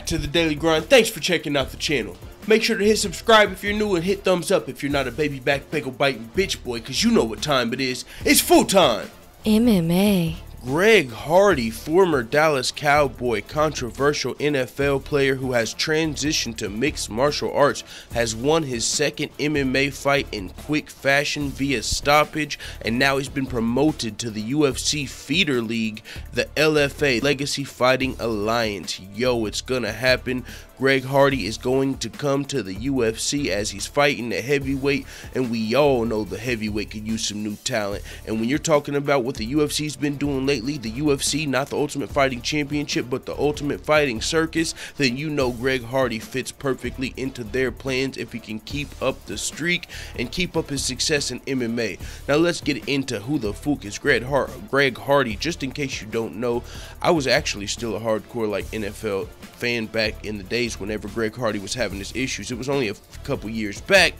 back to the Daily Grind. Thanks for checking out the channel. Make sure to hit subscribe if you're new and hit thumbs up if you're not a baby back bagel biting bitch boy, cause you know what time it is. It's full time. MMA. Greg Hardy, former Dallas Cowboy, controversial NFL player who has transitioned to mixed martial arts, has won his second MMA fight in quick fashion via stoppage, and now he's been promoted to the UFC feeder league, the LFA, Legacy Fighting Alliance. Yo, it's gonna happen. Greg Hardy is going to come to the UFC as he's fighting the heavyweight, and we all know the heavyweight could use some new talent. And when you're talking about what the UFC's been doing lately, the UFC, not the Ultimate Fighting Championship, but the Ultimate Fighting Circus, then you know Greg Hardy fits perfectly into their plans if he can keep up the streak and keep up his success in MMA. Now let's get into who the fuck is Greg Hardy. Just in case you don't know, I was actually still a hardcore NFL fan back in the days whenever Greg Hardy was having his issues. It was only a couple years back,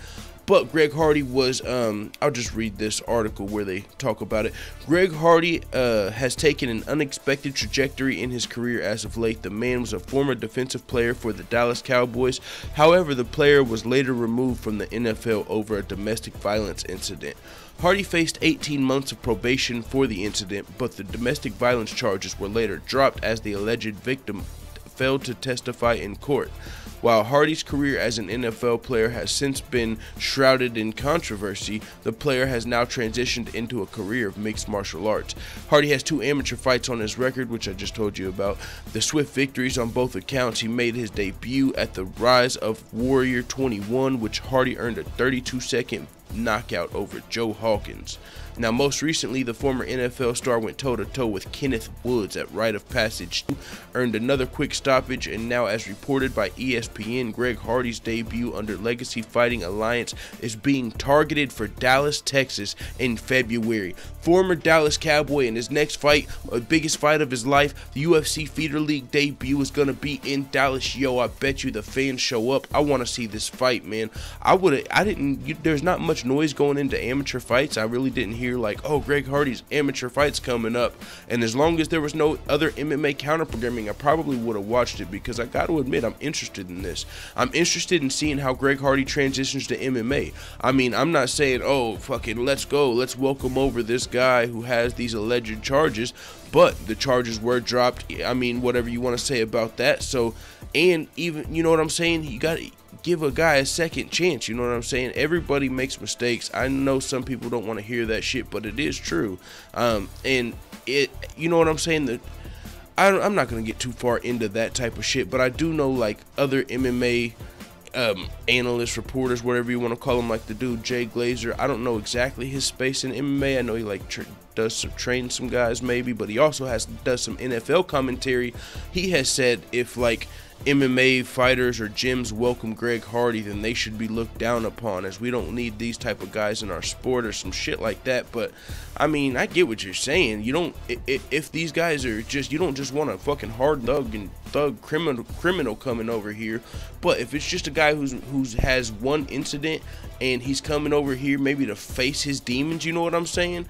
but Greg Hardy was, I'll just read this article where they talk about it. Greg Hardy has taken an unexpected trajectory in his career as of late. The man was a former defensive player for the Dallas Cowboys. However, the player was later removed from the NFL over a domestic violence incident. Hardy faced 18 months of probation for the incident, but the domestic violence charges were later dropped as the alleged victim failed to testify in court. While Hardy's career as an NFL player has since been shrouded in controversy, the player has now transitioned into a career of mixed martial arts. Hardy has 2 amateur fights on his record, which I just told you about. The swift victories on both accounts. He made his debut at the Rise of Warrior 21, which Hardy earned a 32-second knockout over Joe Hawkins. Now, most recently, the former NFL star went toe-to-toe with Kenneth Woods at Rite of Passage 2, earned another quick stoppage, and now, as reported by ESPN, Greg Hardy's debut under Legacy Fighting Alliance is being targeted for Dallas, Texas in February. Former Dallas Cowboy in his next fight, the biggest fight of his life, the UFC Feeder League debut is going to be in Dallas. Yo, I bet you the fans show up. I want to see this fight, man. There's not much noise going into amateur fights. I really didn't hear like, oh, Greg Hardy's amateur fights coming up, and as long as there was no other MMA counter programming, I probably would have watched it, because I got to admit, I'm interested in this. I'm interested in seeing how Greg Hardy transitions to MMA. I mean, I'm not saying, oh, fucking let's go, let's welcome over this guy who has these alleged charges, but the charges were dropped. I mean, whatever you want to say about that. So, and even, you know what I'm saying, you got to give a guy a second chance, you know what I'm saying? Everybody makes mistakes. I know some people don't want to hear that shit, but it is true. And it, you know what I'm saying? That I'm not gonna get too far into that type of shit, but I do know like other MMA analysts, reporters, whatever you want to call them, like the dude Jay Glazer. I don't know exactly his space in MMA. I know he like trains some guys maybe, but he also does some NFL commentary. He has said if like MMA fighters or gyms welcome Greg Hardy, then they should be looked down upon, as we don't need these type of guys in our sport or some shit like that. But I mean, I get what you're saying. You don't, if these guys are just, you don't just want a fucking hard thug criminal coming over here. But if it's just a guy who's has one incident and he's coming over here maybe to face his demons, you know what I'm saying?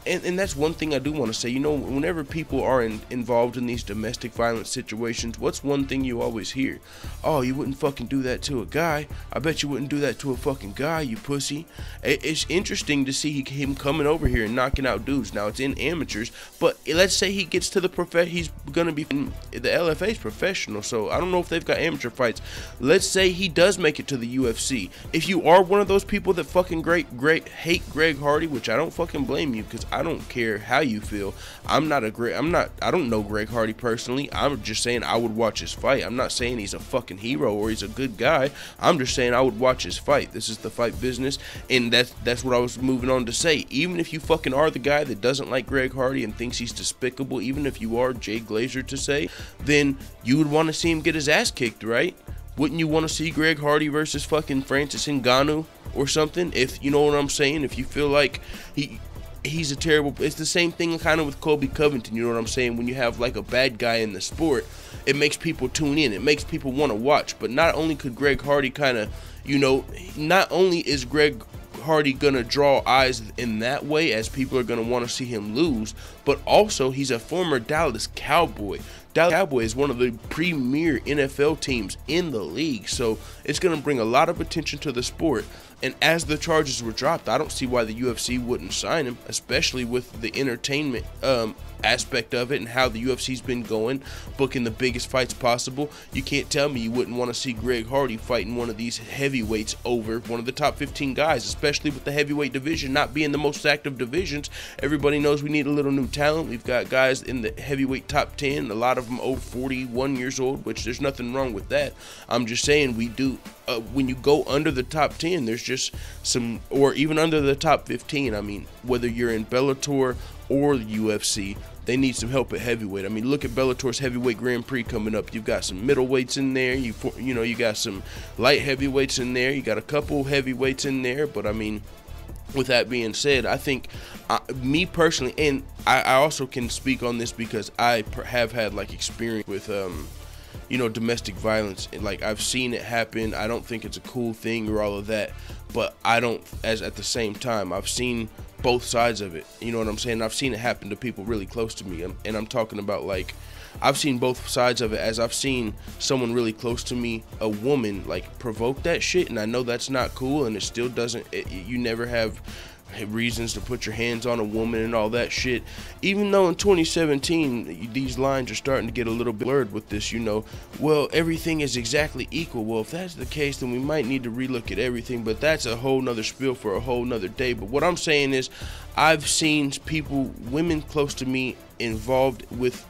And that's one thing I do want to say. You know, whenever people are involved in these domestic violence situations, what's one thing you always hear? Oh, you wouldn't fucking do that to a guy. I bet you wouldn't do that to a fucking guy, you pussy. It's interesting to see him coming over here and knocking out dudes. Now, it's in amateurs, but let's say he gets to the he's gonna be, the LFA's professional, so I don't know if they've got amateur fights. Let's say he does make it to the UFC. If you are one of those people that fucking hate Greg Hardy, which I don't fucking blame you, because I don't care how you feel. I don't know Greg Hardy personally. I'm just saying I would watch his fight. I'm not saying he's a fucking hero or he's a good guy. I'm just saying I would watch his fight. This is the fight business, and that's what I was moving on to say. Even if you fucking are the guy that doesn't like Greg Hardy and thinks he's despicable, even if you are Jay Glazer to say, then you would want to see him get his ass kicked, right? Wouldn't you want to see Greg Hardy versus fucking Francis Ngannou or something? If you know what I'm saying, if you feel like he's a terrible, it's the same thing kind of with Colby Covington, you know what I'm saying? When you have like a bad guy in the sport, it makes people tune in, it makes people want to watch. But not only could Greg Hardy kind of, you know, not only is Greg Hardy gonna draw eyes in that way, as people are gonna want to see him lose, but also he's a former Dallas Cowboy. Dallas Cowboy is one of the premier NFL teams in the league, so it's going to bring a lot of attention to the sport. And as the charges were dropped, I don't see why the UFC wouldn't sign him, especially with the entertainment aspect of it and how the UFC's been going, booking the biggest fights possible. You can't tell me you wouldn't want to see Greg Hardy fighting one of these heavyweights over one of the top 15 guys, especially with the heavyweight division not being the most active divisions. Everybody knows we need a little new talent. We've got guys in the heavyweight top 10, a lot of them over 41 years old, which there's nothing wrong with that. I'm just saying we do, when you go under the top 10, there's just some, or even under the top 15, I mean, whether you're in Bellator or the UFC, they need some help at heavyweight. I mean, look at Bellator's heavyweight Grand Prix coming up. You've got some middleweights in there. You know, you got some light heavyweights in there. You got a couple heavyweights in there. But I mean, with that being said, I think me personally, and I also can speak on this because I have had like experience with you know, domestic violence, and like I've seen it happen. I don't think it's a cool thing or all of that, but I don't, as at the same time, I've seen both sides of it. You know what I'm saying? I've seen it happen to people really close to me, and I'm talking about, like, I've seen both sides of it, as I've seen someone really close to me, a woman, like, provoke that shit, and I know that's not cool, and it still doesn't, you never have reasons to put your hands on a woman and all that shit. Even though in 2017 these lines are starting to get a little bit blurred with this, you know, well, everything is exactly equal. Well, if that's the case, then we might need to relook at everything, but that's a whole nother spiel for a whole nother day. But what I'm saying is, I've seen people, women close to me, involved with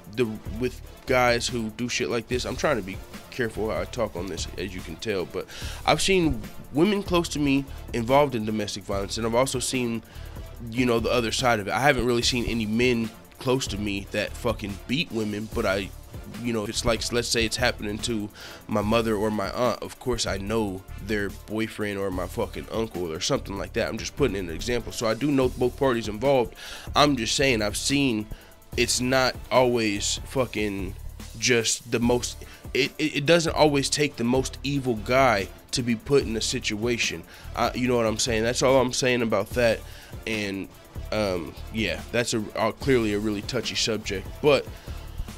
guys who do shit like this. I'm trying to be careful how I talk on this, as you can tell, but I've seen women close to me involved in domestic violence, and I've also seen, you know, the other side of it. I haven't really seen any men close to me that fucking beat women, but I, you know, if it's like, let's say it's happening to my mother or my aunt, of course I know their boyfriend or my fucking uncle or something like that. I'm just putting in an example, so I do know both parties involved. I'm just saying I've seen it's not always fucking just the most, it doesn't always take the most evil guy to be put in a situation. You know what I'm saying? That's all I'm saying about that. And yeah, that's clearly a really touchy subject, but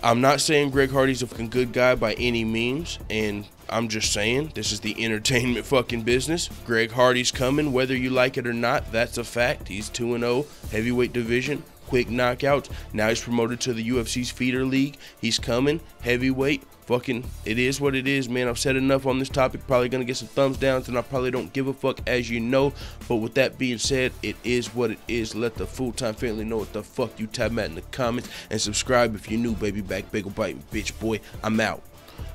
I'm not saying Greg Hardy's a fucking good guy by any means, and I'm just saying this is the entertainment fucking business. Greg Hardy's coming, whether you like it or not. That's a fact. He's 2-0, heavyweight division, quick knockouts. Now he's promoted to the UFC's feeder league. He's coming, heavyweight. Fucking, it is what it is, man. I've said enough on this topic. Probably gonna get some thumbs downs, and I probably don't give a fuck, as you know. But with that being said, it is what it is. Let the full-time family know what the fuck you type at in the comments, and subscribe if you're new, baby. Back bagel biting, bitch boy. I'm out.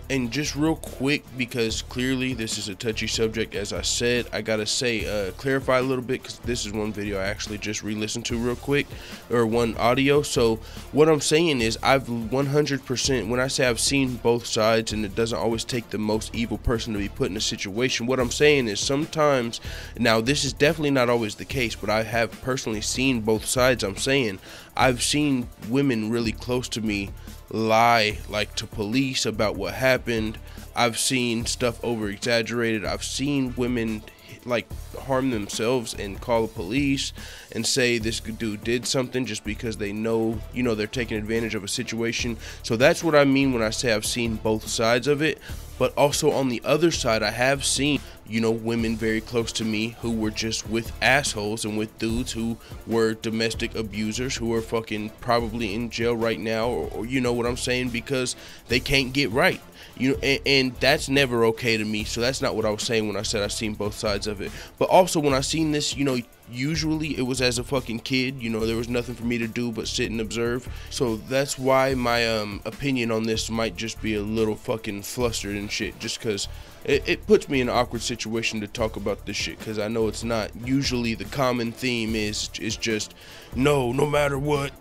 And just real quick, because clearly this is a touchy subject, as I said, I gotta say, clarify a little bit, because this is one video I actually just re-listened to real quick, or one audio. So what I'm saying is, I've 100%, when I say I've seen both sides, and it doesn't always take the most evil person to be put in a situation, what I'm saying is sometimes, now this is definitely not always the case, but I have personally seen both sides. I'm saying I've seen women really close to me lie, like, to police about what happened. I've seen stuff over exaggerated. I've seen women like harm themselves and call the police and say this dude did something just because they know, you know, they're taking advantage of a situation. So that's what I mean when I say I've seen both sides of it. But also on the other side, I have seen, you know, women very close to me who were just with assholes and with dudes who were domestic abusers, who are fucking probably in jail right now, or you know what I'm saying, because they can't get right. You know, and that's never okay to me. So that's not what I was saying when I said I've seen both sides of it. But also when I seen this, you know, usually it was as a fucking kid, you know, there was nothing for me to do but sit and observe. So that's why my opinion on this might just be a little fucking flustered and shit, just because it puts me in an awkward situation to talk about this shit, because I know it's not usually the common theme is just no matter what,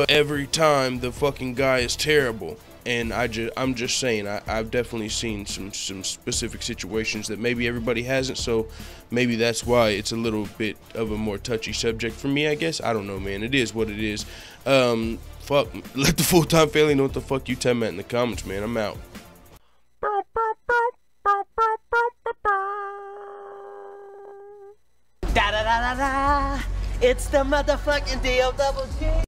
every time the fucking guy is terrible. And I'm just saying, I've definitely seen some specific situations that maybe everybody hasn't, so maybe that's why it's a little bit of a more touchy subject for me, I guess. I don't know, man. It is what it is. Fuck, let the full-time family know what the fuck you tell me in the comments, man. I'm out. Da da da da da. It's the motherfucking D-O-double-G.